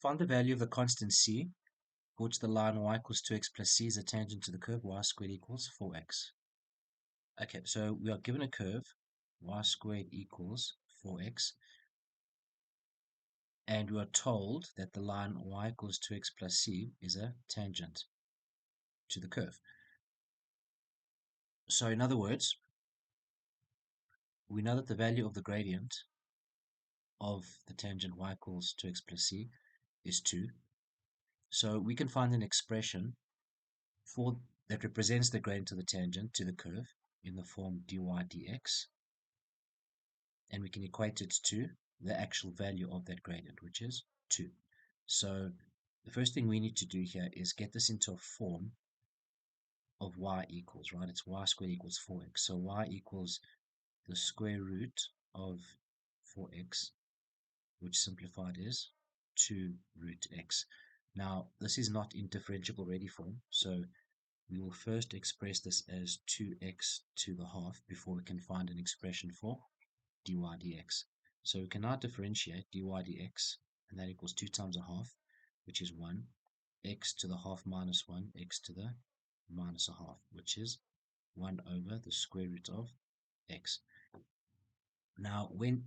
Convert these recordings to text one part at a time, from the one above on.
Find the value of the constant c, for which the line y equals 2x plus c is a tangent to the curve y squared equals 4x. Okay, so we are given a curve y squared equals 4x, and we are told that the line y equals 2x plus c is a tangent to the curve. So in other words, we know that the value of the gradient of the tangent y equals 2x plus c is 2. So we can find an expression for that represents the gradient of the tangent to the curve in the form dy dx, and we can equate it to the actual value of that gradient, which is 2. So the first thing we need to do here is get this into a form of y equals, right? It's y squared equals 4x. So y equals the square root of 4x, which simplified is 2 root x. Now, this is not in differentiable ready form, so we will first express this as 2x to the half before we can find an expression for dy dx. So we can now differentiate dy dx, and that equals 2 times a half, which is 1, x to the half minus 1, x to the minus a half, which is 1 over the square root of x. Now, when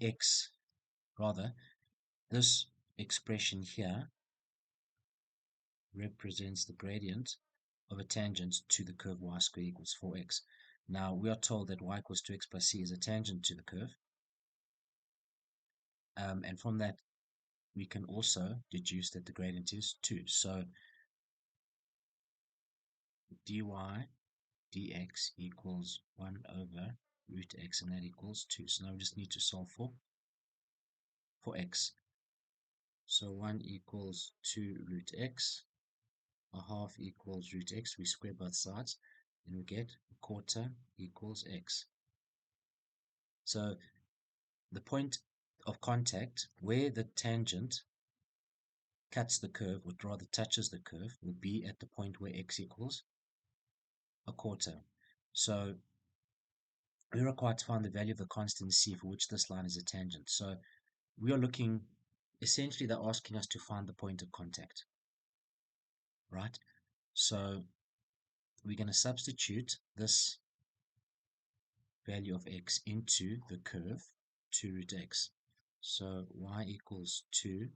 this expression here represents the gradient of a tangent to the curve y squared equals 4x. Now, we are told that y equals 2x plus c is a tangent to the curve. And from that, we can also deduce that the gradient is 2. So, dy dx equals 1 over root x, and that equals 2. So now we just need to solve for x. So 1 equals 2 root x, a half equals root x, we square both sides, and we get a quarter equals x. So the point of contact where the tangent cuts the curve, or rather touches the curve, will be at the point where x equals a quarter. So we're required to find the value of the constant c for which this line is a tangent. So we are looking, essentially they're asking us to find the point of contact, right? So we're going to substitute this value of x into the curve 2 root x. So y equals 2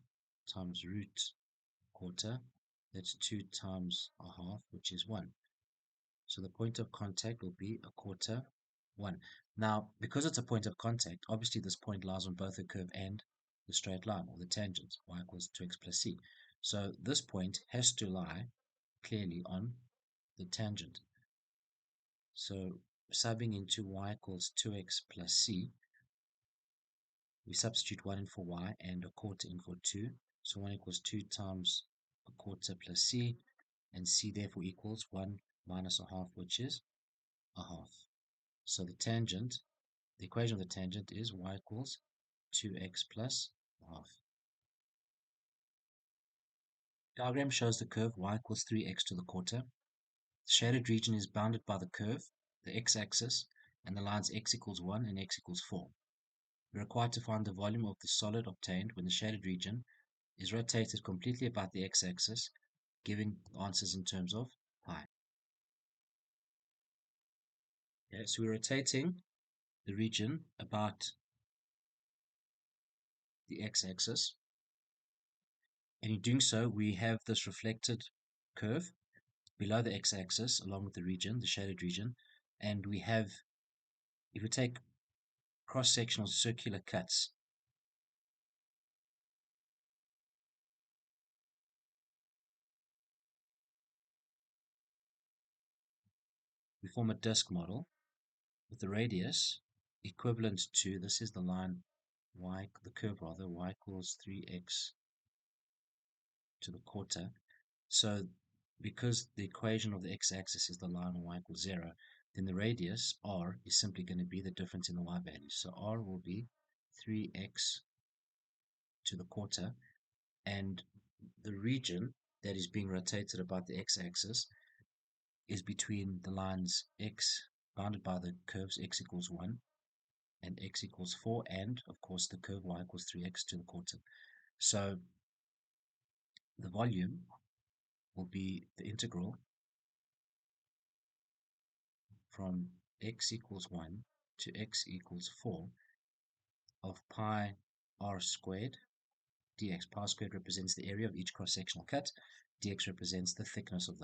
times root quarter, that's 2 times a half, which is 1. So the point of contact will be a quarter, 1. Now, because it's a point of contact, obviously this point lies on both the curve and the straight line, or the tangent, y equals 2x plus c. So this point has to lie clearly on the tangent. So subbing into y equals 2x plus c, we substitute 1 in for y and a quarter in for 2. So 1 equals 2 times a quarter plus c, and c therefore equals 1 minus a half, which is a half. So the equation of the tangent is y equals 2x plus a half. Diagram shows the curve y equals 3x to the quarter. The shaded region is bounded by the curve, the x-axis, and the lines x equals 1 and x equals 4. We're required to find the volume of the solid obtained when the shaded region is rotated completely about the x-axis, giving answers in terms of pi. Okay, so we're rotating the region about the x-axis, and in doing so we have this reflected curve below the x-axis along with the region, the shaded region, and we have, if we take cross-sectional circular cuts, we form a disk model with the radius equivalent to, this is the line y, the curve rather, y equals 3x to the quarter. So because the equation of the x-axis is the line y equals 0, then the radius r is simply going to be the difference in the y value. So r will be 3x to the quarter, and the region that is being rotated about the x-axis is between the lines x bounded by the curves x equals 1 and x equals 4, and of course the curve y equals 3x to the quarter. So the volume will be the integral from x equals 1 to x equals 4 of pi r squared dx. Pi squared represents the area of each cross-sectional cut. Dx represents the thickness of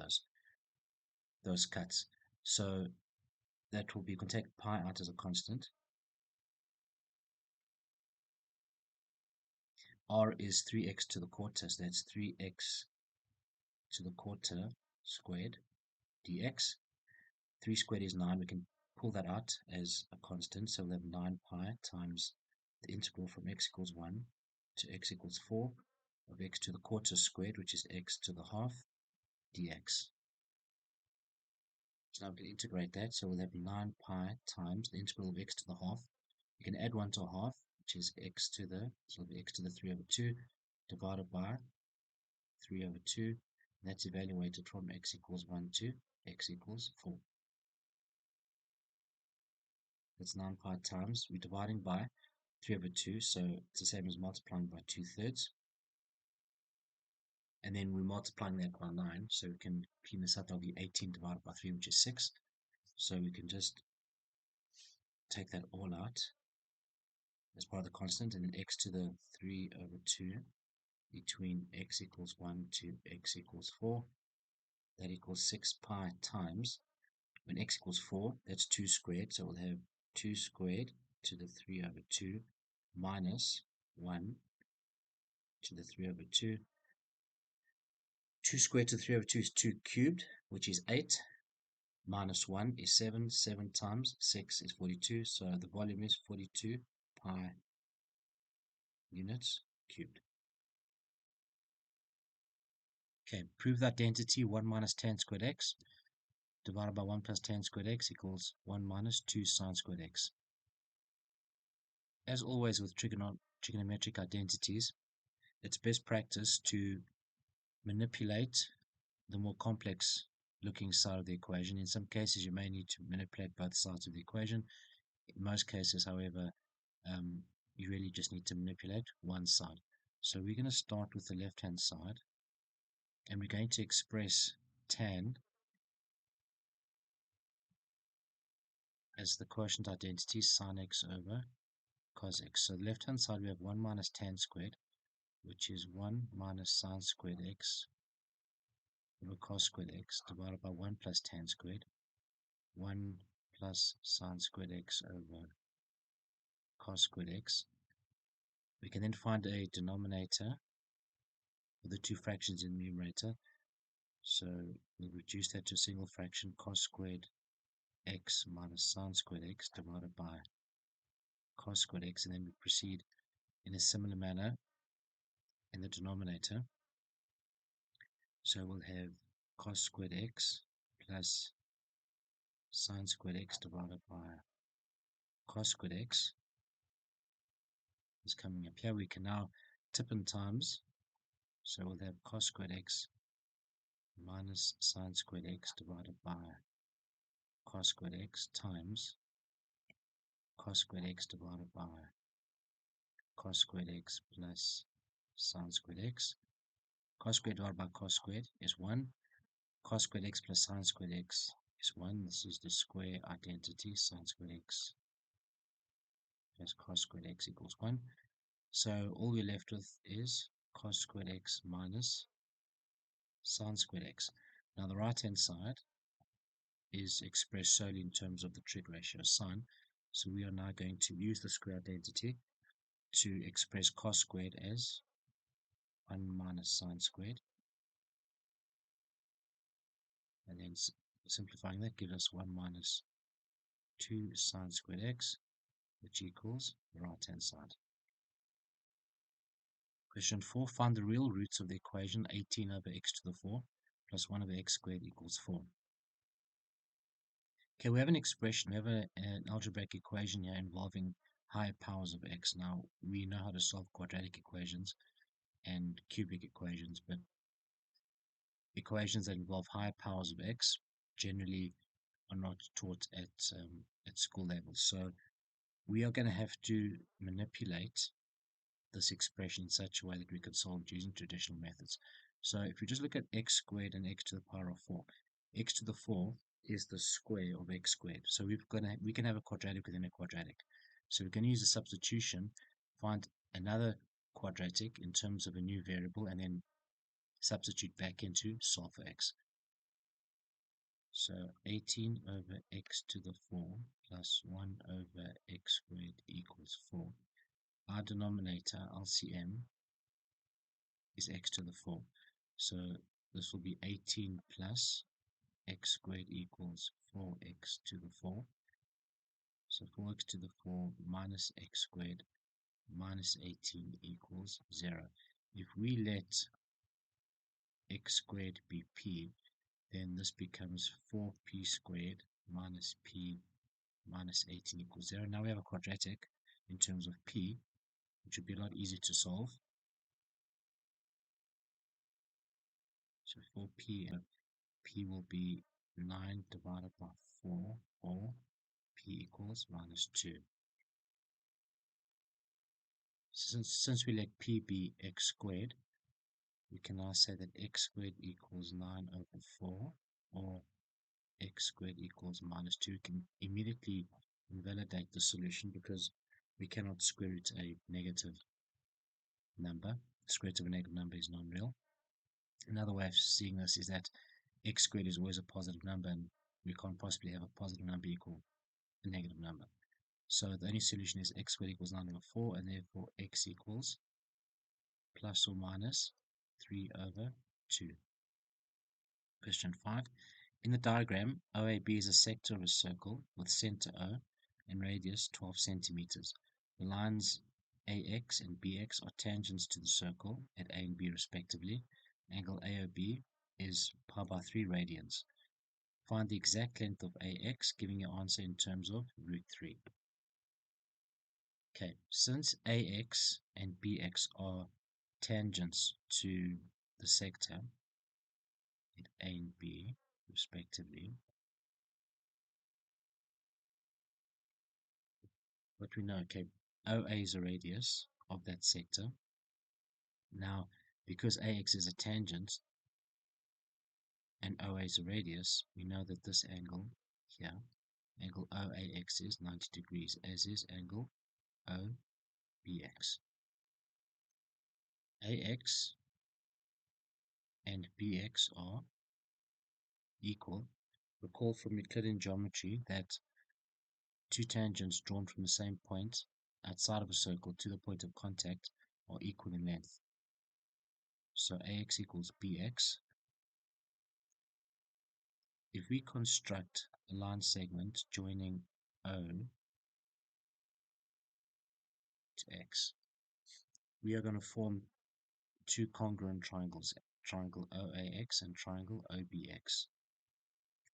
those cuts. So that will be, you can take pi out as a constant. R is 3x to the quarter, so that's 3x to the quarter squared dx. 3 squared is 9. We can pull that out as a constant, so we'll have 9 pi times the integral from x equals 1 to x equals 4 of x to the quarter squared, which is x to the half dx. So now we can integrate that, so we'll have 9 pi times the integral of x to the half. You can add 1 to a half, which is x to the, so it'll be x to the 3 over 2 divided by 3 over 2. And that's evaluated from x equals 1 to x equals 4. That's 9 pi times, we're dividing by 3 over 2, so it's the same as multiplying by 2/3. And then we're multiplying that by 9, so we can clean this up. That'll be 18 divided by 3, which is 6. So we can just take that all out as part of the constant, and then x to the 3 over 2 between x equals 1 to x equals 4. That equals 6 pi times, when x equals 4, that's 2 squared, so we'll have 2 squared to the 3 over 2 minus 1 to the 3 over 2. 2 squared to the 3 over 2 is 2 cubed, which is 8, minus 1 is 7. 7 times 6 is 42, so the volume is 42 pi units cubed. Okay, prove the identity 1 minus tan squared x divided by 1 plus tan squared x equals 1 minus 2 sine squared x. As always with trigonometric identities, it's best practice to manipulate the more complex looking side of the equation. In some cases, you may need to manipulate both sides of the equation. In most cases, however, you really just need to manipulate one side. So we're going to start with the left-hand side, and we're going to express tan as the quotient identity sin x over cos x. So the left-hand side, we have 1 minus tan squared, which is 1 minus sin squared x over cos squared x divided by 1 plus tan squared, 1 plus sin squared x over cos squared x. We can then find a denominator for the two fractions in the numerator. So we'll reduce that to a single fraction, cos squared x minus sin squared x divided by cos squared x, and then we proceed in a similar manner in the denominator. So we'll have cos squared x plus sin squared x divided by cos squared x is coming up here. We can now tip in times, so we'll have cos squared x minus sin squared x divided by cos squared x times cos squared x divided by cos squared x plus sin squared x. Cos squared divided by cos squared is 1. Cos squared x plus sin squared x is 1. This is the square identity, sin squared x plus cos squared x equals 1. So all we're left with is cos squared x minus sin squared x. Now the right hand side is expressed solely in terms of the trig ratio sine. So we are now going to use the square identity to express cos squared as 1 minus sin squared. And then simplifying that gives us 1 minus 2 sin squared x, which equals the right hand side. Question 4. Find the real roots of the equation 18 over x to the 4 plus 1 over x squared equals 4. Okay, we have an expression, we have an algebraic equation here involving higher powers of x. Now, we know how to solve quadratic equations and cubic equations, but equations that involve higher powers of x generally are not taught at school level. So we are going to have to manipulate this expression in such a way that we can solve it using traditional methods. So if we just look at x squared and x to the power of 4, x to the 4 is the square of x squared. So we can have a quadratic within a quadratic. So we can use a substitution, find another quadratic in terms of a new variable, and then substitute back into solve for x. So 18 over x to the 4 plus 1 over x squared equals 4. Our denominator, LCM, is x to the 4. So this will be 18 plus x squared equals 4x to the 4. So 4x to the 4 minus x squared minus 18 equals 0. If we let x squared be p, then this becomes 4p squared minus p minus 18 equals 0. Now we have a quadratic in terms of p, which would be a lot easier to solve. So 4p, p will be 9 divided by 4, or p equals minus 2. Since we let p be x squared, we can now say that x squared equals 9 over 4, or x squared equals minus 2. We can immediately invalidate the solution because we cannot square root a negative number. The square root of a negative number is non-real. Another way of seeing this is that x squared is always a positive number, and we can't possibly have a positive number equal a negative number. So the only solution is x squared equals 9 over 4, and therefore x equals plus or minus 3 over 2. Question 5. In the diagram, OAB is a sector of a circle with center O and radius 12 centimeters. The lines AX and BX are tangents to the circle at A and B respectively. Angle AOB is pi by 3 radians. Find the exact length of AX, giving your answer in terms of root 3. Okay, since AX and BX are tangents to the sector at A and B respectively, what we know, okay, OA is a radius of that sector. Now, because AX is a tangent and OA is a radius, we know that this angle here, angle OAX, is 90 degrees, as is angle OBX. AX and BX are equal. Recall from Euclidean geometry that two tangents drawn from the same point outside of a circle to the point of contact are equal in length. So AX equals BX. If we construct a line segment joining O to X, we are going to form two congruent triangles, triangle OAX and triangle OBX.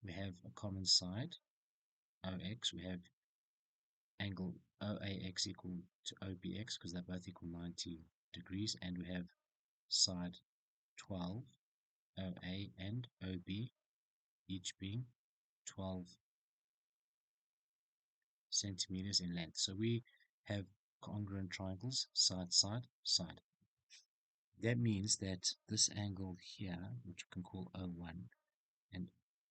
We have a common side, OX. We have angle OAX equal to OBX because they're both equal 90 degrees, and we have side 12, OA and OB, each being 12 centimeters in length. So we have congruent triangles side, side, side. That means that this angle here, which we can call O1, and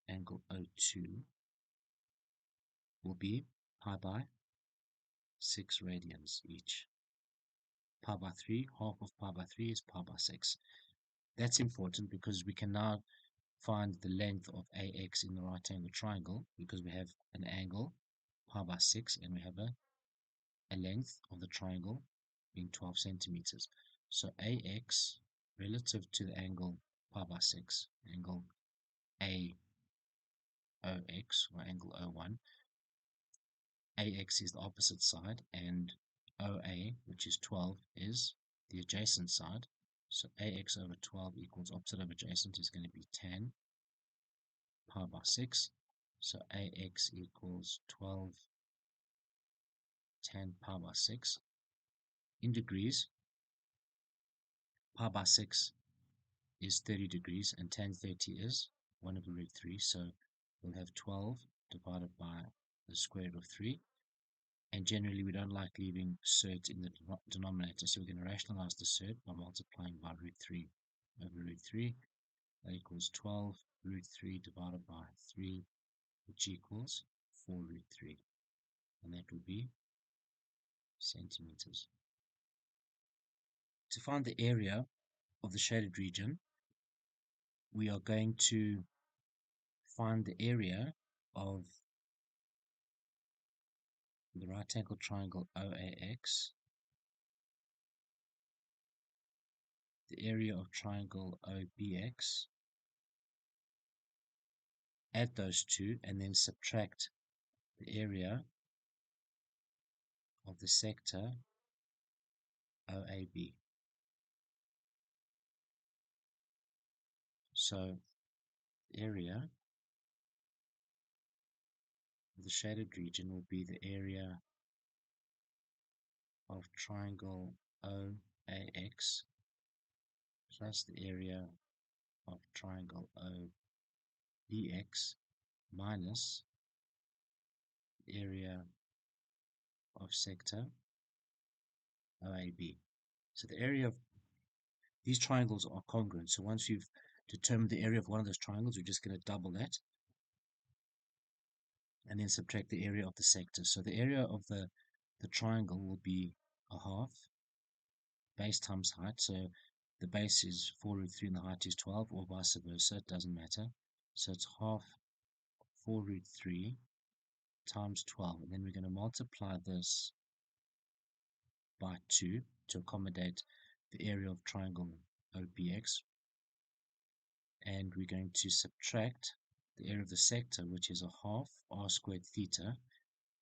angle O2 will be pi by 6 radians each. Pi by 3, half of pi by 3 is pi by 6. That's important because we can now find the length of AX in the right angle triangle because we have an angle pi by 6 and we have a length of the triangle being 12 centimeters. So AX relative to the angle pi by 6, angle AOX or angle O1, AX is the opposite side and OA, which is 12, is the adjacent side. So AX over 12 equals opposite of adjacent is going to be 10 pi by 6. So AX equals 12 10 pi by 6. In degrees, pi by 6 is 30 degrees and tan 30 is 1 over root 3. So we'll have 12 divided by the square root of 3. And generally we don't like leaving cert in the denominator, so we're going to rationalize the cert by multiplying by root 3. over root 3. That equals 12 root 3 divided by 3, which equals 4 root 3. And that will be centimeters. To find the area of the shaded region, we are going to find the area of the right angle triangle OAX, the area of triangle OBX, add those two, and then subtract the area of the sector OAB. So the area of the shaded region will be the area of triangle OAX plus the area of triangle OBX minus the area of sector OAB. So the area of these triangles are congruent. So once you've determined the area of one of those triangles, we're just going to double that and then subtract the area of the sector. So the area of the triangle will be a half base times height. So the base is 4 root 3 and the height is 12, or vice versa, it doesn't matter. So it's half 4 root 3 times 12, and then we're going to multiply this by 2 to accommodate the area of triangle OPX, and we're going to subtract the area of the sector, which is a half r squared theta.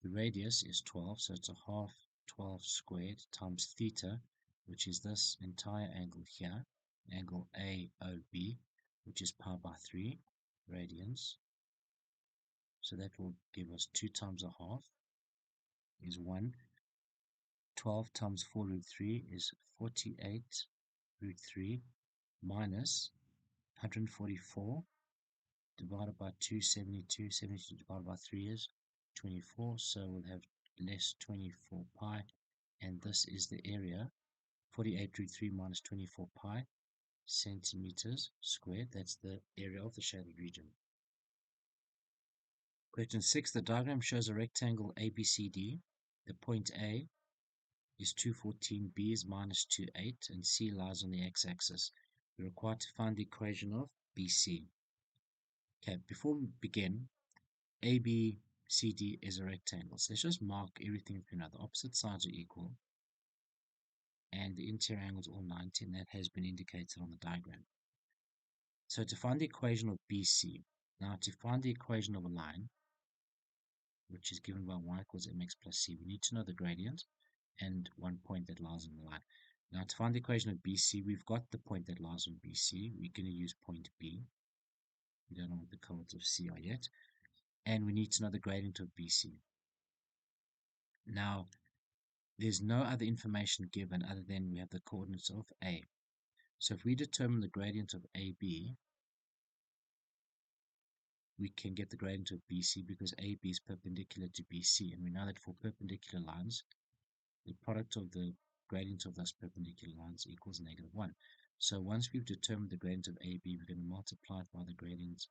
The radius is 12, so it's a half 12 squared times theta, which is this entire angle here, angle AOB, which is pi by 3 radians. So that will give us 2 times a half is 1. 12 times 4 root 3 is 48 root 3 minus 144 divided by 272. 72 divided by 3 is 24, so we'll have less 24 pi, and this is the area. 48 root 3 minus 24 pi centimeters squared. That's the area of the shaded region. Question 6. The diagram shows a rectangle ABCD. The point A is 214, B is minus 28, and C lies on the x-axis. We're required to find the equation of BC. Okay, before we begin, ABCD is a rectangle. So let's just mark everything if you know the opposite sides are equal and the interior angle is all 90, and that has been indicated on the diagram. So to find the equation of BC, now to find the equation of a line, which is given by y equals mx plus c, we need to know the gradient and one point that lies on the line. Now to find the equation of BC, we've got the point that lies on BC. We're going to use point B. We don't know what the coordinates of C are yet. And we need to know the gradient of BC. Now, there's no other information given other than we have the coordinates of A. So if we determine the gradient of AB, we can get the gradient of BC because AB is perpendicular to BC. And we know that for perpendicular lines, the product of the gradient of those perpendicular lines equals -1. So once we've determined the gradient of AB, we're going to multiply it by the gradient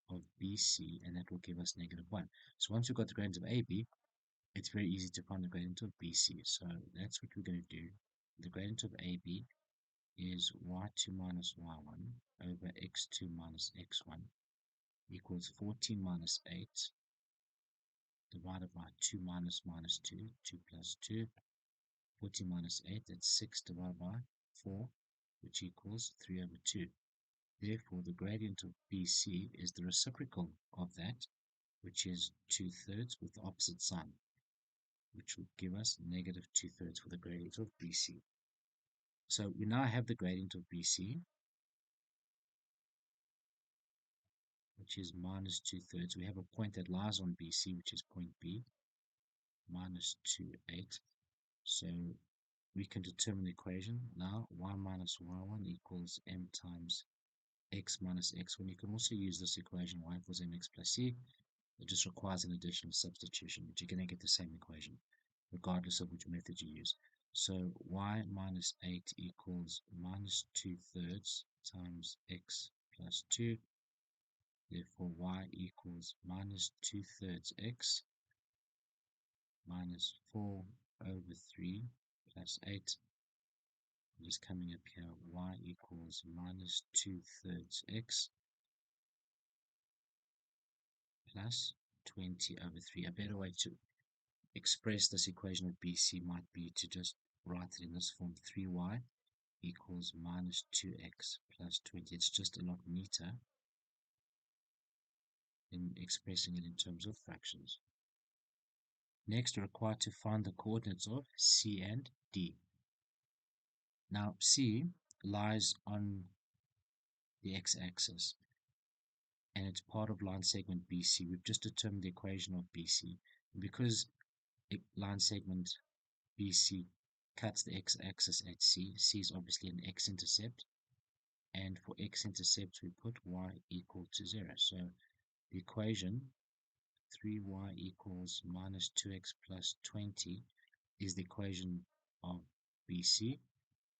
of BC, and that will give us -1. So once we've got the gradient of AB, it's very easy to find the gradient of BC. So that's what we're going to do. The gradient of AB is y2 minus y1 over x2 minus x1 equals 14 minus 8 divided by 2 minus minus 2, 2 plus 2, 14 minus 8, that's 6 divided by 4, which equals 3 over 2. Therefore, the gradient of BC is the reciprocal of that, which is 2/3 with the opposite sign, which will give us -2/3 for the gradient of BC. So we now have the gradient of BC, which is -2/3. We have a point that lies on BC, which is point B, -2, 8. So we can determine the equation now. Y minus y1 equals m times x minus x1. You can also use this equation, y equals mx plus c. It just requires an additional substitution, but you're going to get the same equation regardless of which method you use. So y minus 8 equals -2/3 times x plus 2. Therefore, y equals minus 2/3 x minus 4 over 3 plus 8. Just coming up here, y equals minus 2/3 x plus 20 over 3. A better way to express this equation of BC might be to just write it in this form: 3y equals minus 2x plus 20. It's just a lot neater in expressing it in terms of fractions. Next, we're required to find the coordinates of C and D. Now, C lies on the x-axis, and it's part of line segment BC. We've just determined the equation of BC. And because line segment BC cuts the x-axis at C, C is obviously an x-intercept, and for x-intercept we put y equal to 0. So the equation 3y equals minus 2x plus 20 is the equation of BC.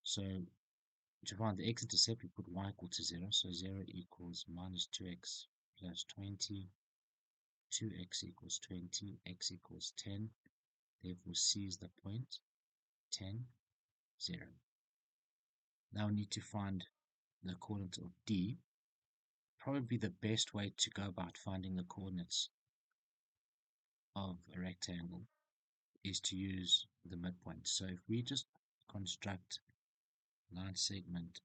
So to find the x-intercept, we put y equal to 0. So 0 equals minus 2x plus 20, 2x equals 20, x equals 10. Therefore, C is the point, 10, 0. Now we need to find the coordinates of D. Probably the best way to go about finding the coordinates of a rectangle is to use the midpoint. So if we just construct line segment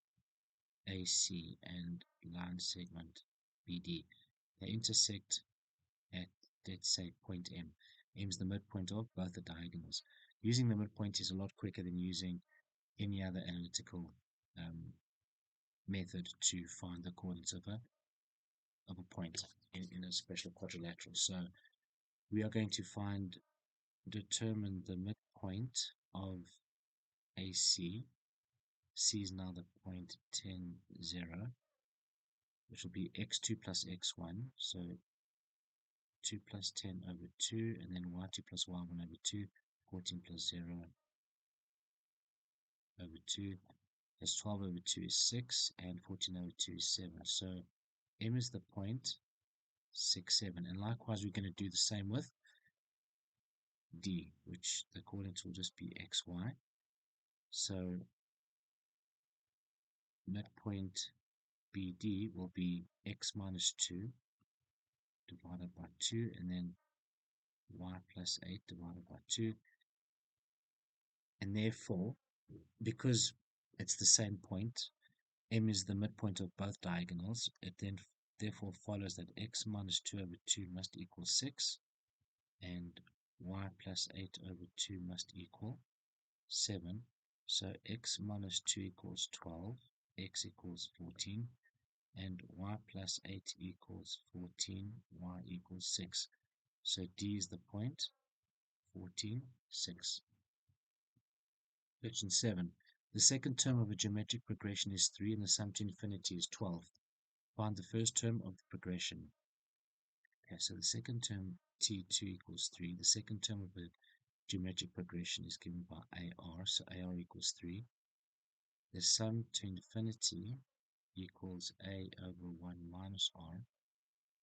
AC and line segment BD, they intersect at, let's say, point M. M is the midpoint of both the diagonals. Using the midpoint is a lot quicker than using any other analytical method to find the coordinates of a point in a special quadrilateral. So we are going to determine the midpoint of AC. C is now the point 10, 0, which will be x2 plus x1. So 2 plus 10 over 2, and then y2 plus y1 over 2, 14 plus 0 over 2. That's 12 over 2 is 6, and 14 over 2 is 7. So M is the point 6, 7. And likewise, we're going to do the same with D, which the coordinates will just be xy. So midpoint BD will be x minus 2 divided by 2, and then y plus 8 divided by 2. And therefore, because it's the same point, M is the midpoint of both diagonals, it then therefore follows that x minus 2 over 2 must equal 6, and y plus 8 over 2 must equal 7. So x minus 2 equals 12, x equals 14, and y plus 8 equals 14, y equals 6. So D is the point, 14, 6. Question 7. The second term of a geometric progression is 3 and the sum to infinity is 12. Find the first term of the progression. Okay, so the second term, t2 equals 3. The second term of a geometric progression is given by AR, so AR equals 3. The sum to infinity equals A over 1 minus R.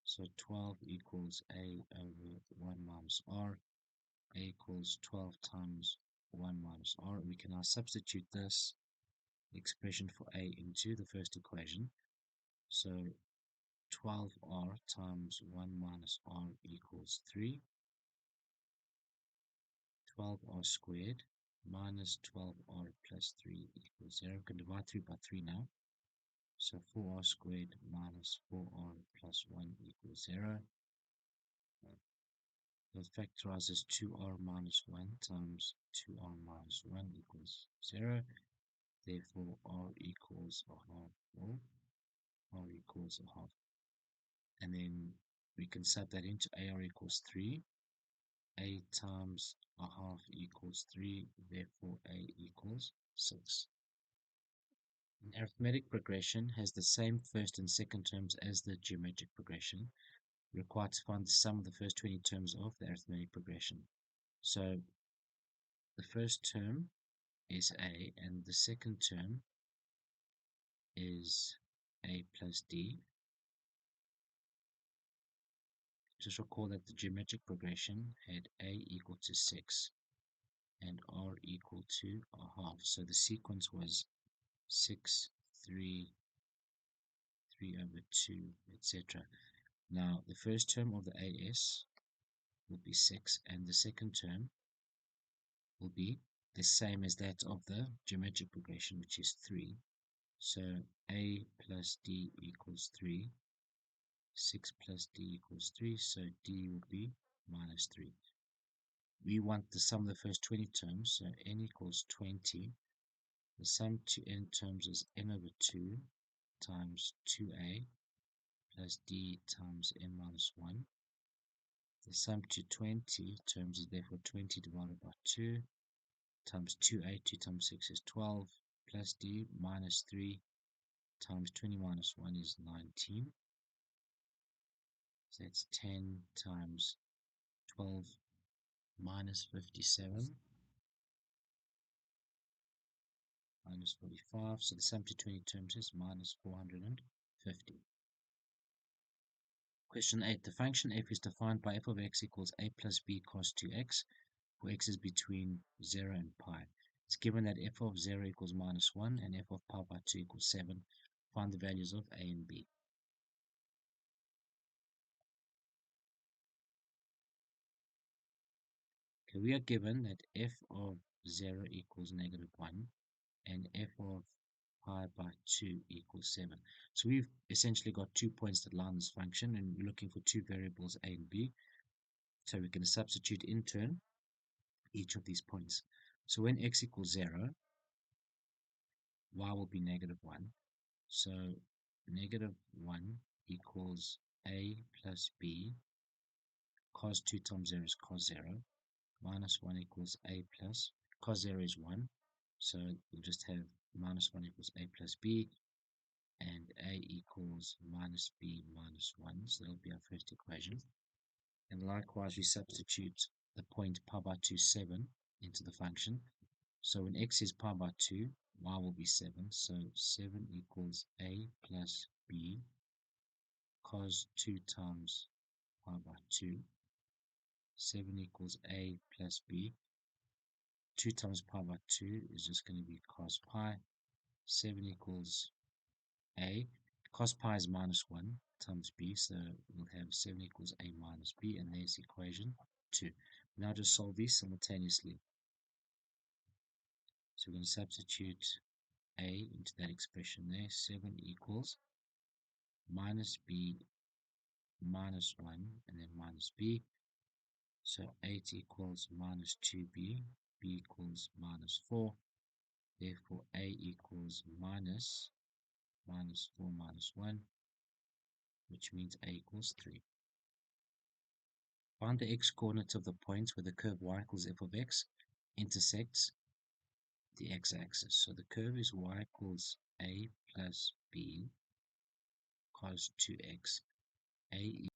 So 12 equals A over 1 minus R. A equals 12 times 1 minus R. We can now substitute this expression for A into the first equation. So 12R times 1 minus R equals 3. 12R squared minus 12R plus 3 equals 0. We can divide 3 by 3 now. So 4R squared minus 4R plus 1 equals 0. That factorizes 2R minus 1 times 2R minus 1 equals 0. Therefore, R equals a half, or R equals a half. And then we can sub that into AR equals 3. A times a half equals 3, therefore A equals 6. An arithmetic progression has the same first and second terms as the geometric progression. We're required to find the sum of the first 20 terms of the arithmetic progression. So the first term is A, and the second term is plus d. Just recall that the geometric progression had a equal to 6 and r equal to a half. So the sequence was 6, 3, 3 over 2, etc. Now, the first term of the AS will be 6, and the second term will be the same as that of the geometric progression, which is 3. So a plus d equals 3, 6 plus d equals 3, so d will be minus 3. We want the sum of the first 20 terms, so n equals 20. The sum to n terms is n over 2 times 2a plus d times n minus 1. The sum to 20 terms is therefore 20 divided by 2 times 2a, 2 times 6 is 12, plus d minus 3 times 20 minus 1 is 19. So that's 10 times 12 minus 57 minus 45. So the sum to 20 terms is minus 450. Question 8. The function f is defined by f of x equals a plus b cos 2x, where x is between 0 and pi. It's given that f of 0 equals minus 1 and f of pi by 2 equals 7. Find the values of a and b. Okay, we are given that f of 0 equals negative 1 and f of pi by 2 equals 7. So we've essentially got 2 points that lie on this function, and we're looking for two variables a and b. So we're going to substitute in turn each of these points. So when x equals 0, y will be negative 1. So negative 1 equals a plus b. Cos 2 times 0 is cos 0. Minus 1 equals a plus. Cos 0 is 1. So we'll just have minus 1 equals a plus b. And a equals minus b minus 1. So that'll be our first equation. And likewise, we substitute the point pi by 2, 7 into the function. So when x is pi by 2, y will be 7. So 7 equals a plus b cos 2 times pi by 2. 7 equals a plus b. 2 times pi by 2 is just going to be cos pi. 7 equals a. Cos pi is minus 1 times b, so we'll have 7 equals a minus b, and there's equation 2. Now just solve these simultaneously. So we're going to substitute a into that expression there. 7 equals minus b minus 1 and then minus b. So 8 equals minus 2b, b equals minus 4. Therefore a equals minus 4 minus 1, which means a equals 3. Find the x-coordinates of the points where the curve y equals f of x intersects the x-axis. So the curve is y equals a plus b cos 2x. A equals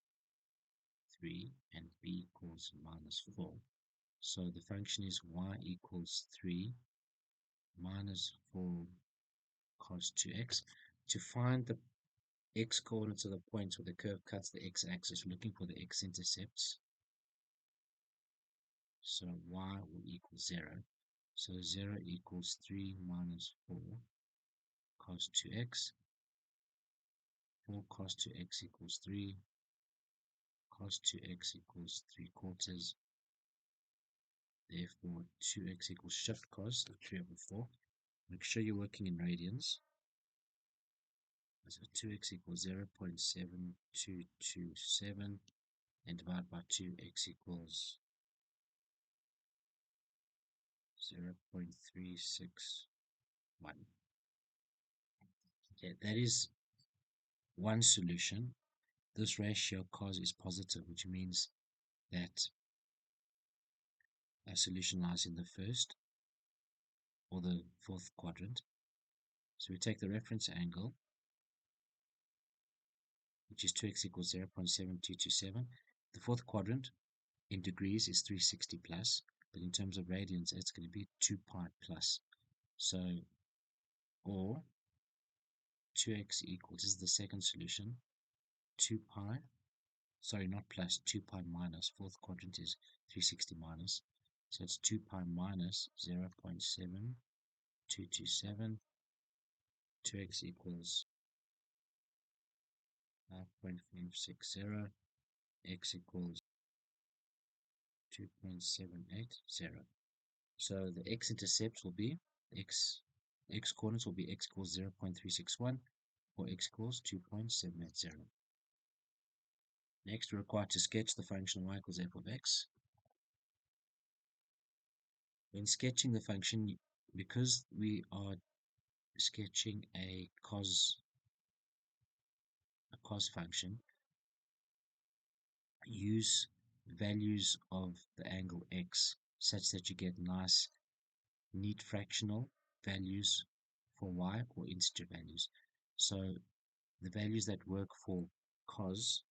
3 and b equals minus 4. So the function is y equals 3 minus 4 cos 2x. To find the x-coordinates of the points where the curve cuts the x-axis, looking for the x-intercepts. So y will equal 0. So 0 equals 3 minus 4 cos 2x. 4 cos 2x equals 3. Cos 2x equals 3 quarters. Therefore, 2x equals shift cos, 3 over 4. Make sure you're working in radians. So 2x equals 0.7227 and divide by 2x equals 0.361. Okay, that is one solution. This ratio cos is positive, which means that our solution lies in the first or the fourth quadrant. So we take the reference angle, which is 2x equals 0.7227. The fourth quadrant in degrees is 360 plus, but in terms of radians, it's going to be 2 pi plus. So, or 2x equals, this is the second solution, 2 pi, sorry, not plus, 2 pi minus, fourth quadrant is 360 minus, so it's 2 pi minus 0.7227, 2x equals 5.560, x equals 2.780. So the x-intercept will be x coordinates will be x equals 0.361 or x equals 2.780. Next, we're required to sketch the function y equals f of x. When sketching the function, because we are sketching a cos function, use values of the angle x such that you get nice, neat fractional values for y or integer values. So the values that work for cos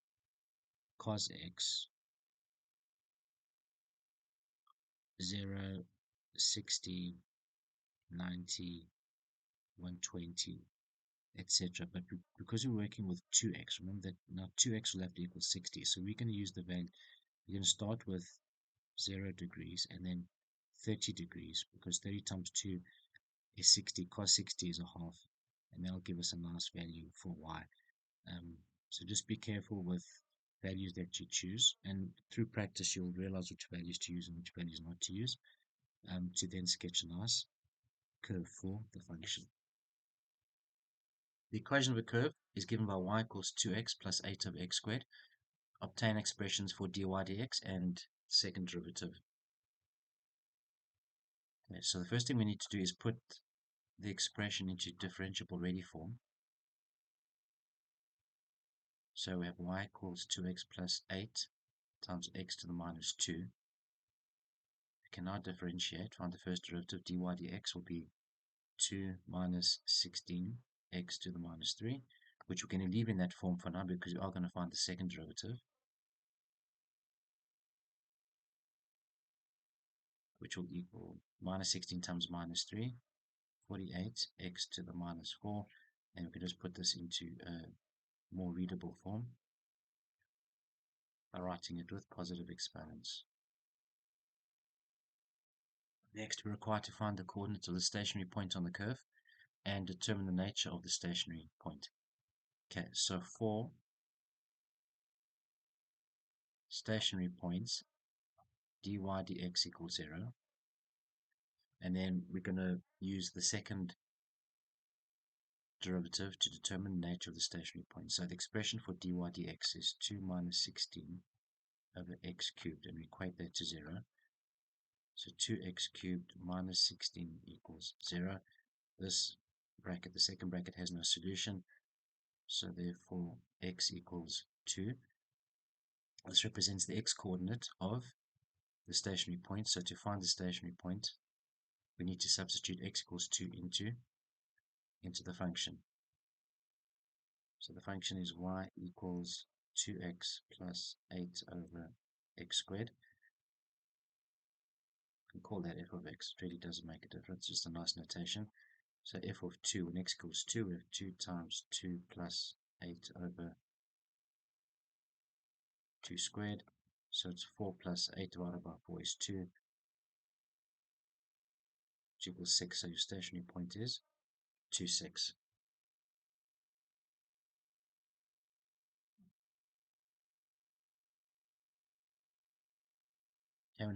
x 0, 60, 90, 120, etc. But because we're working with 2x, remember that now 2x will have to equal 60. So we're going to use the value, we're going to start with 0 degrees and then 30 degrees, because 30 times 2 is 60, cos 60 is a half, and that'll give us a nice value for y. So just be careful with values that you choose, and through practice you'll realize which values to use and which values not to use, to then sketch a nice curve for the function. The equation of a curve is given by y equals 2x plus 8 over x squared. Obtain expressions for dy dx and second derivative. Okay, so the first thing we need to do is put the expression into differentiable ready form. So we have y equals 2x plus 8 times x to the minus 2. We can now differentiate. Find the first derivative. Dy dx will be 2 minus 16 x to the minus 3, which we're going to leave in that form for now because we are going to find the second derivative, which will equal minus 16 times minus 3, 48 x to the minus 4, and we can just put this into a more readable form by writing it with positive exponents. Next, we're required to find the coordinates of the stationary point on the curve and determine the nature of the stationary point. Okay, so for stationary points, dy dx equals 0, and then we're going to use the second derivative to determine the nature of the stationary point. So the expression for dy dx is 2 minus 16 over x cubed, and we equate that to 0. So 2x cubed minus 16 equals 0. This bracket, the second bracket, has no solution, so therefore x equals 2. This represents the x coordinate of the stationary point. So to find the stationary point, we need to substitute x equals 2 into the function. So the function is y equals 2x plus 8 over x squared. You can call that f of x. It really doesn't make a difference, just a nice notation. So f of 2, when x equals 2, we have 2 times 2 plus 8 over 2 squared. So it's 4 plus 8 divided by 4 is 2, which equals 6. So your stationary point is 2, 6. And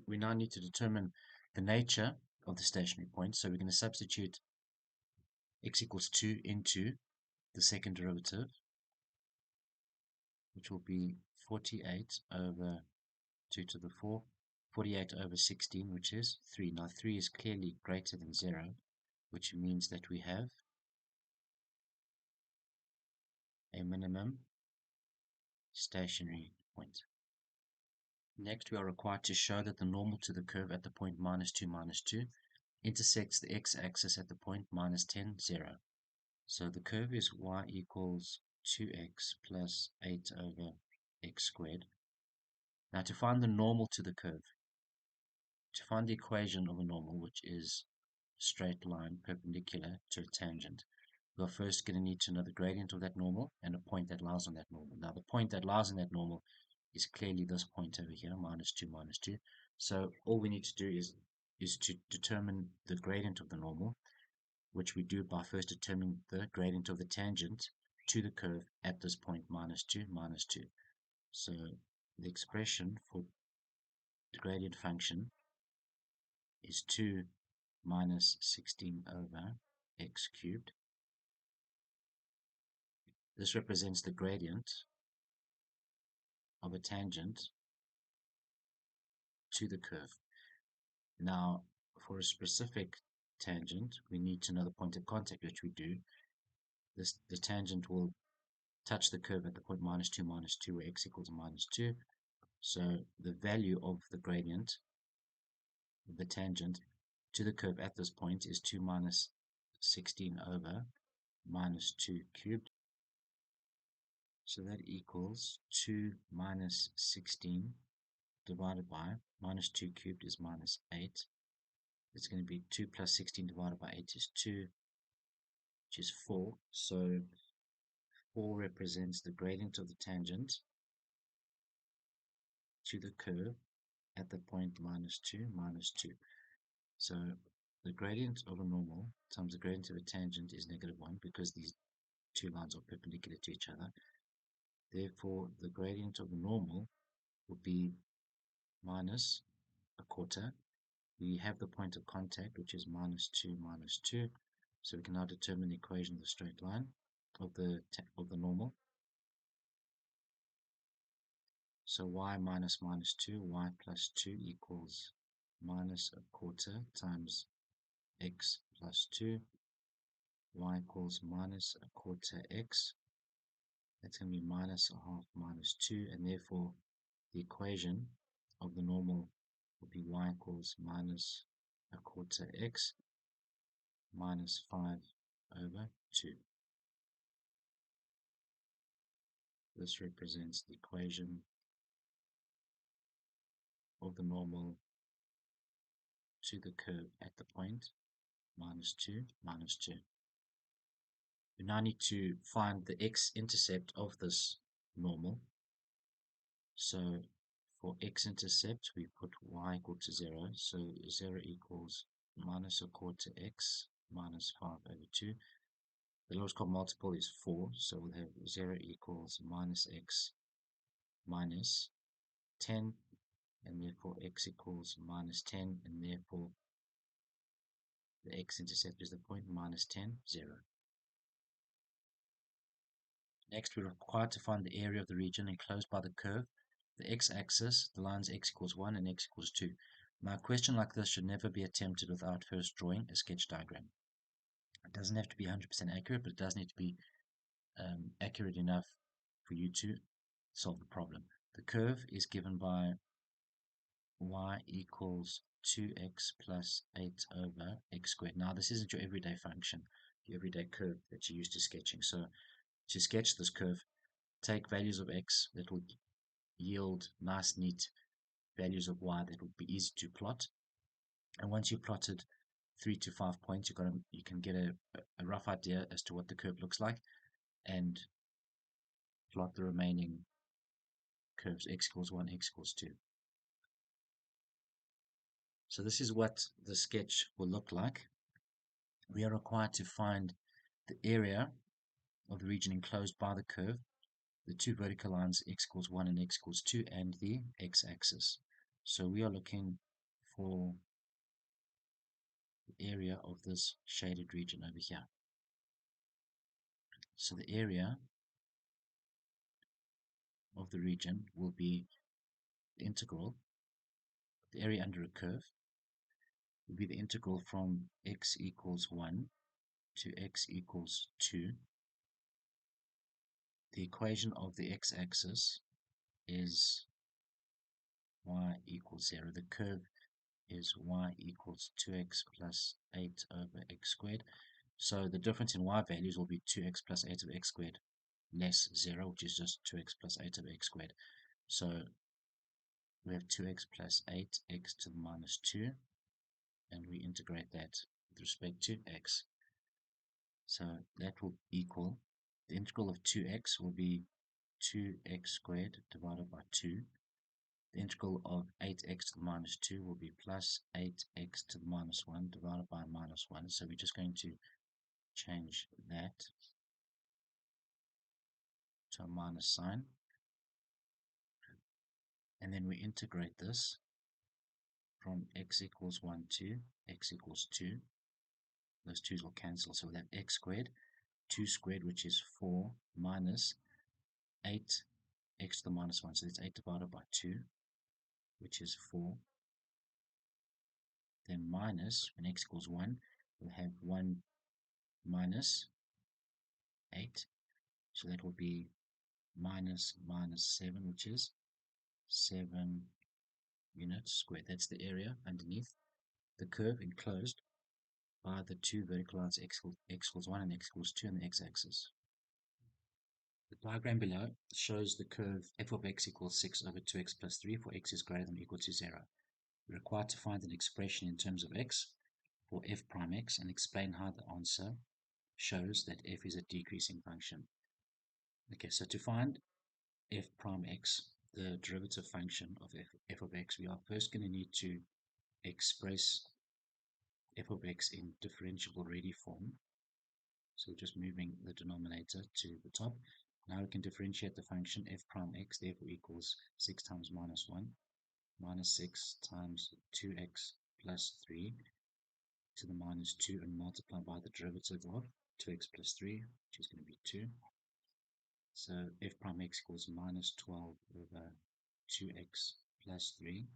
we now need to determine the nature of the stationary point. So we're going to substitute x equals 2 into the second derivative, which will be 48 over 2 to the 4, 48 over 16, which is 3. Now 3 is clearly greater than 0, which means that we have a minimum stationary point. Next, we are required to show that the normal to the curve at the point minus 2, minus 2 intersects the x-axis at the point minus 10, 0. So the curve is y equals 2x plus 8 over x squared. Now to find the normal to the curve, to find the equation of a normal, which is straight line perpendicular to a tangent, we're first going to need to know the gradient of that normal and a point that lies on that normal. Now, the point that lies on that normal is clearly this point over here, minus 2, minus 2. So all we need to do is to determine the gradient of the normal, which we do by first determining the gradient of the tangent to the curve at this point, minus 2, minus 2. So the expression for the gradient function is 2 minus 16 over x cubed. This represents the gradient of a tangent to the curve. Now, for a specific tangent, we need to know the point of contact, which we do. The tangent will touch the curve at the point minus 2, minus 2, where x equals minus 2. So the value of the gradient of the tangent to the curve at this point is 2 minus 16 over minus 2 cubed. So that equals 2 minus 16 divided by minus 2 cubed is minus 8. It's going to be 2 plus 16 divided by 8 is 2, which is 4. So 4 represents the gradient of the tangent to the curve at the point minus 2, minus 2. So the gradient of a normal times the gradient of a tangent is negative 1 because these two lines are perpendicular to each other. Therefore, the gradient of the normal would be minus a quarter. We have the point of contact, which is minus 2, minus 2. So we can now determine the equation of the straight line of the normal. So y minus minus 2, y plus 2 equals minus a quarter times x plus 2. Y equals minus a quarter x. That's going to be minus a half minus 2, and therefore the equation of the normal will be y equals minus a quarter x minus 5 over 2. This represents the equation of the normal to the curve at the point minus 2, minus 2. We now need to find the x-intercept of this normal. So for x-intercept, we put y equal to 0. So 0 equals minus a quarter x minus 5 over 2. The lowest common multiple is 4. So we'll have 0 equals minus x minus 10. And therefore x equals minus 10. And therefore the x-intercept is the point minus 10, 0. Next, we're required to find the area of the region enclosed by the curve, the x-axis, the lines x equals 1 and x equals 2. Now, a question like this should never be attempted without first drawing a sketch diagram. It doesn't have to be 100% accurate, but it does need to be accurate enough for you to solve the problem. The curve is given by y equals 2x plus 8 over x squared. Now, this isn't your everyday function, your everyday curve that you're used to sketching. So to sketch this curve, take values of x that will yield nice, neat values of y that would be easy to plot. And once you've plotted 3 to 5 points, you can get a rough idea as to what the curve looks like and plot the remaining curves, x equals 1, x equals 2. So this is what the sketch will look like. We are required to find the area of the region enclosed by the curve, the two vertical lines x equals 1 and x equals 2, and the x-axis. So we are looking for the area of this shaded region over here. So the area of the region will be the integral, the area under a curve will be the integral from x equals 1 to x equals 2. The equation of the x-axis is y equals 0. The curve is y equals 2x plus 8 over x squared. So the difference in y values will be 2x plus 8 over x squared less 0, which is just 2x plus 8 over x squared. So we have 2x plus 8x to the minus 2, and we integrate that with respect to x. So that will equal, the integral of 2x will be 2x squared divided by 2. The integral of 8x to the minus 2 will be plus 8x to the minus 1 divided by minus 1. So we're just going to change that to a minus sign. And then we integrate this from x equals 1 to x equals 2. Those 2's will cancel. So we'll have x squared, 2 squared, which is 4, minus 8x to the minus 1. So it's 8 divided by 2, which is 4. Then minus, when x equals 1, we'll have 1 minus 8. So that will be minus 7, which is 7 units squared. That's the area underneath the curve enclosed by the two vertical lines x equals 1 and x equals 2 on the x-axis. The diagram below shows the curve f of x equals 6 over 2x plus 3 for x is greater than or equal to 0. We're required to find an expression in terms of x for f prime x and explain how the answer shows that f is a decreasing function. Okay, so to find f prime x, the derivative function of f of x, we are first going to need to express f of x in differentiable ready form. So just moving the denominator to the top. Now we can differentiate the function f prime x, therefore equals 6 times minus 1, minus 6 times 2x plus 3 to the minus 2 and multiply by the derivative of 2x plus 3, which is going to be 2. So f prime x equals minus 12 over 2x plus 3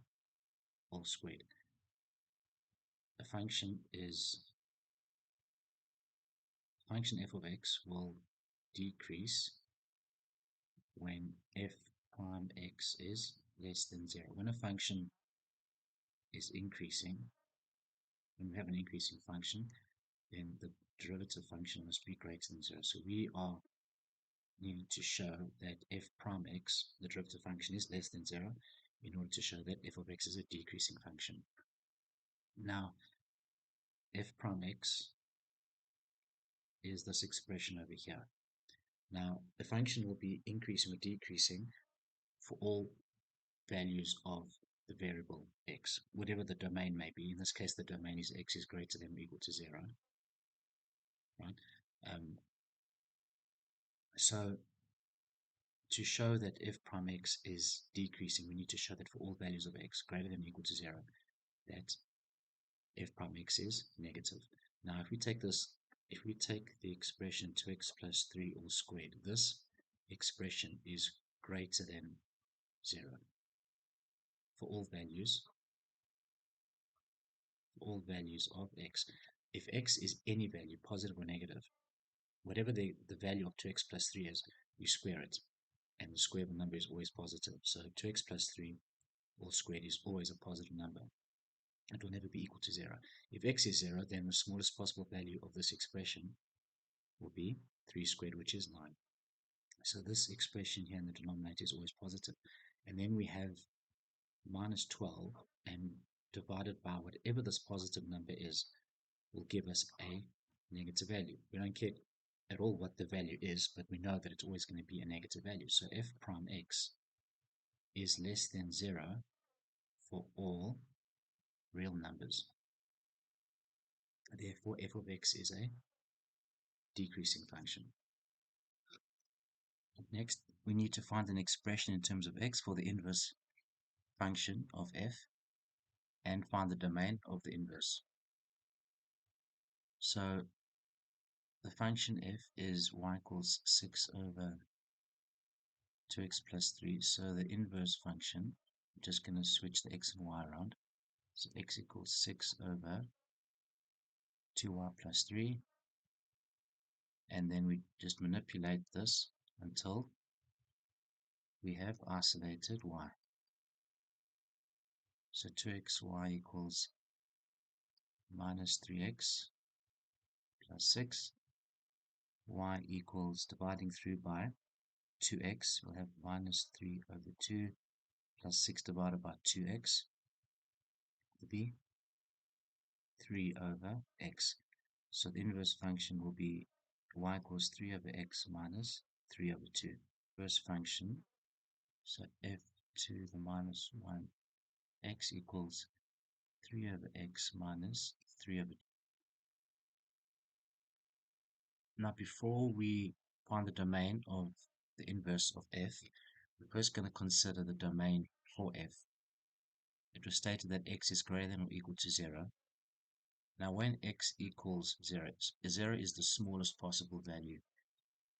all squared. The function f of x will decrease when f prime x is less than 0. When a function is increasing, when we have an increasing function, then the derivative function must be greater than 0. So we are needing to show that f prime x, the derivative function, is less than 0 in order to show that f of x is a decreasing function. Now, f prime x is this expression over here. Now, the function will be increasing or decreasing for all values of the variable x, whatever the domain may be. In this case, the domain is x is greater than or equal to 0. Right? So to show that f prime x is decreasing, we need to show that for all values of x greater than or equal to 0, that f prime x is negative. Now, if we take the expression 2x plus 3 all squared, this expression is greater than 0 for all values of x. If x is any value, positive or negative, whatever the value of 2x plus 3 is, you square it, and the square of the number is always positive. So 2x plus 3 all squared is always a positive number. It will never be equal to 0. If x is 0, then the smallest possible value of this expression will be 3 squared, which is 9. So this expression here in the denominator is always positive. And then we have minus 12, and divided by whatever this positive number is will give us a negative value. We don't care at all what the value is, but we know that it's always going to be a negative value. So f prime x is less than 0 for all real numbers. Therefore, f of x is a decreasing function. Next, we need to find an expression in terms of x for the inverse function of f and find the domain of the inverse. So the function f is y equals 6 over 2x plus 3. So the inverse function, I'm just going to switch the x and y around. So x equals 6 over 2y plus 3. And then we just manipulate this until we have isolated y. So 2xy equals minus 3x plus 6. Y equals, dividing through by 2x, we'll have minus 3 over 2 plus 6 divided by 2x will be 3 over x. So the inverse function will be y equals 3 over x minus 3 over 2. First function, so f to the minus 1 x equals 3 over x minus 3 over 2. Now before we find the domain of the inverse of f, we're first going to consider the domain for f. It was stated that x is greater than or equal to 0. Now when x equals 0, 0 is the smallest possible value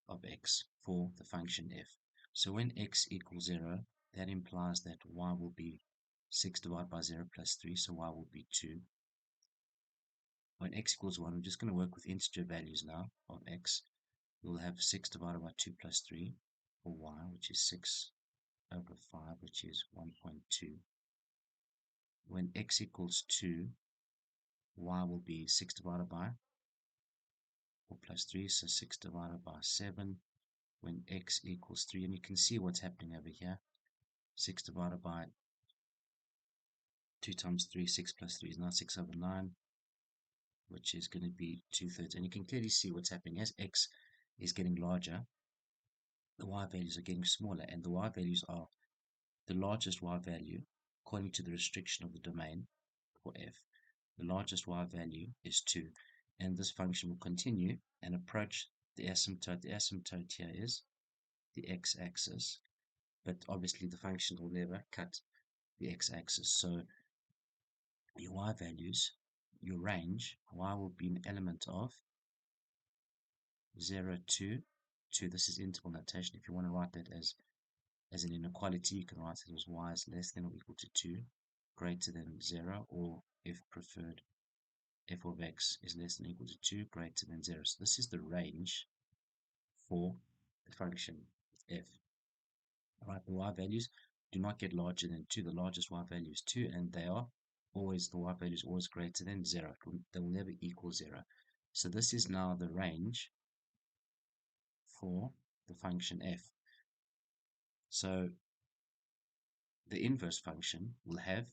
of x for the function f. So when x equals 0, that implies that y will be 6 divided by 0 plus 3, so y will be 2. When x equals 1, we're just going to work with integer values now of x. We'll have 6 divided by 2 plus 3 for y, which is 6 over 5, which is 1.2. When x equals 2, y will be 6 divided by 4 plus 3, so 6 divided by 7. When x equals 3, and you can see what's happening over here. 6 divided by 2 times 3, 6 plus 3 is now 6 over 9, which is going to be 2/3. And you can clearly see what's happening. As x is getting larger, the y values are getting smaller, and the y values are the largest y value, according to the restriction of the domain for f. The largest y value is 2, and this function will continue and approach the asymptote. The asymptote here is the x-axis, but obviously the function will never cut the x-axis. So your y values, your range, y will be an element of 0 to 2. This is interval notation. If you want to write that as an inequality, you can write it as y is less than or equal to 2, greater than 0, or if preferred, f of x is less than or equal to 2, greater than 0. So this is the range for the function f. Alright, the y values do not get larger than 2. The largest y value is 2, and they are always, the y value is always greater than 0. They will never equal 0. So this is now the range for the function f. So the inverse function will have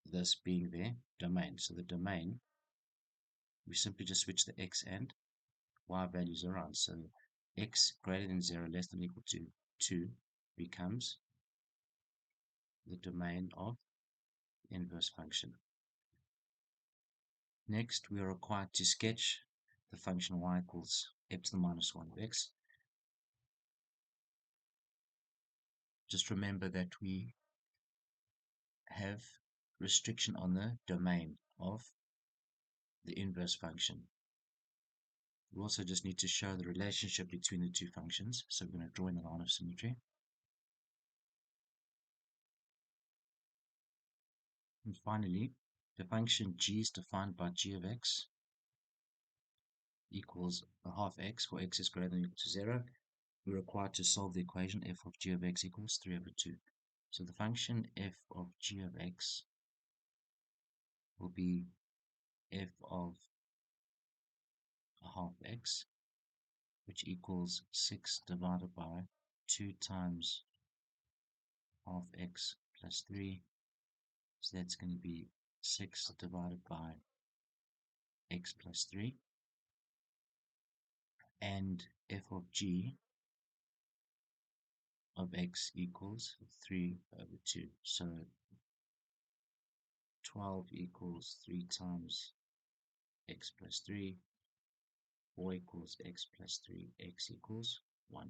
this being their domain. So the domain, we simply just switch the x and y values around. So x greater than 0, less than or equal to 2 becomes the domain of the inverse function. Next, we are required to sketch the function y equals f to the minus 1 of x. Just remember that we have restriction on the domain of the inverse function. We also just need to show the relationship between the two functions. So we're going to draw in the line of symmetry. And finally, the function g is defined by g of x equals a half x for x is greater than or equal to 0. We're required to solve the equation f of g of x equals 3 over 2. So the function f of g of x will be f of a half x, which equals 6 divided by 2 times half x plus 3. So that's going to be 6 divided by x plus 3. And f of g of x equals 3 over 2. So 12 equals 3 times x plus 3. 4 equals x plus 3. X equals 1.